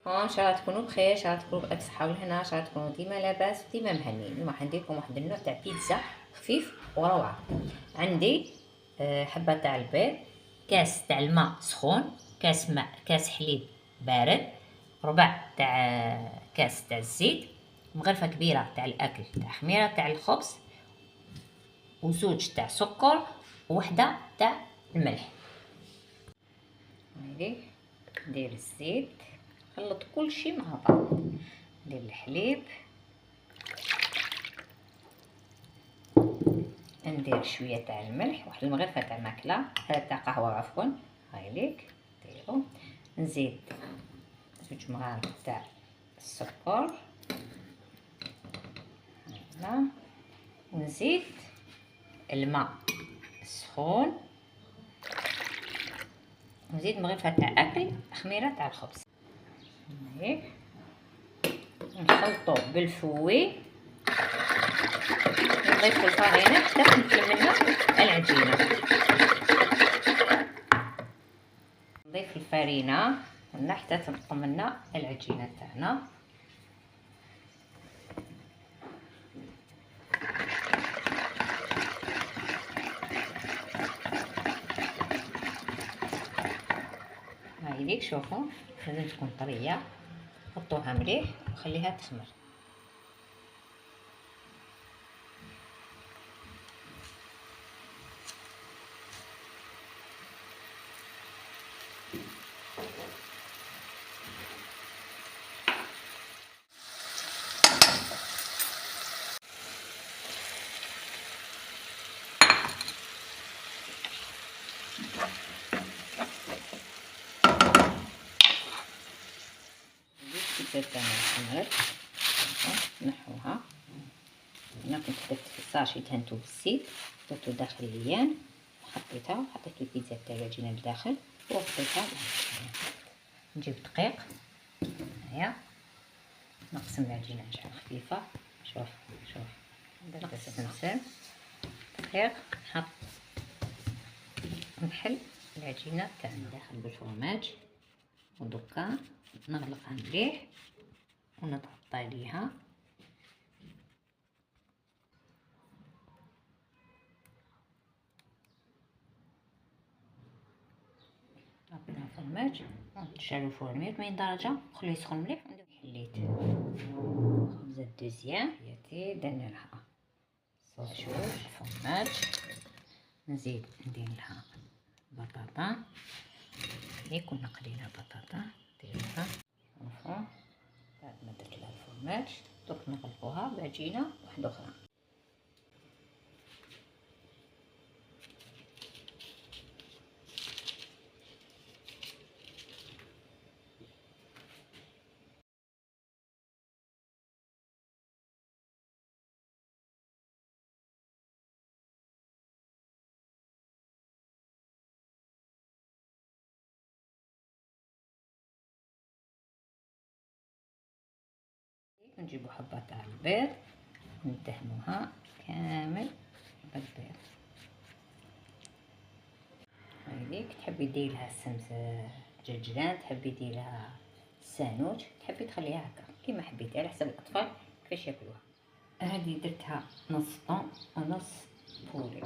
ان شاء الله تكونوا بخير، ان شاء الله تكونوا بألف صحه والهنا، ان شاء الله تكونوا ديما لاباس ديما مهنيين. اليوم راح ندير لكم واحد النوع تاع بيتزا خفيف وروعه. عندي حبه تاع البيض، كاس تاع الماء سخون، كاس ماء، كاس حليب بارد، ربع تاع كاس تاع الزيت، مغرفه كبيره تاع الاكل تاع خميره تاع الخبز، وزوج تاع سكر، ووحده تاع الملح. هايدي ندير الزيت، نخلط كل شيء مع بعض، ندير الحليب، ندير شويه تاع الملح، واحد المغرفه تاع ماكله تاع قهوه عفوا، هايليك ديرو، نزيد زوج مغارف تاع السكر، هنا نزيد الماء السخون، نزيد مغرفه تاع اكل خميره تاع الخبز، هيك نخلطو بالفوي، نضيفو الفرينه حتى تنكل منا العجينه، نضيف الفرينه هنا حتى تنقى منا العجينه تاعنا. هايليك شوفوا لازم تكون طريه، حطوها مليح وخليها تخمر. البيتزا تاعنا خمرت، نحوها. هنا كنت درت في الساشي دهنتو بالزيت، درتو داخليا وحطيتها، وحطيت البيتزا تاع العجينه لداخل وغطيتها. نجيب دقيق، هيا نقسم العجينه شحال خفيفه، شوف درت السمسم دقيق، نحط نحل العجينه تاعنا داخل بالفرماج، ودوكا نغلقها مليح ونضغط عليها. حطينا الفرماج ونشعلو الفرن 180 درجه نخليه يسخن مليح. حليت خبزه الدوزيام ديالتي، درنا لها صوص الفرماج، نزيد ندير لها بطاطا، هي كنا قلينا بطاطا نديرها شوفوا. بعد ما درت لها الفرماج دوك نغلفوها بعجينه واحده اخرى. نجيبو حبة تاع البيض ندهنوها كامل بالبيض. هايليك تحبي ديرلها جلجلان، تحبي ديرلها سانوج، تحبي تخليها هكا كيما حبيتي على حسب الاطفال كيفاش ياكلوها. هذه درتها نص طون ونص بوري.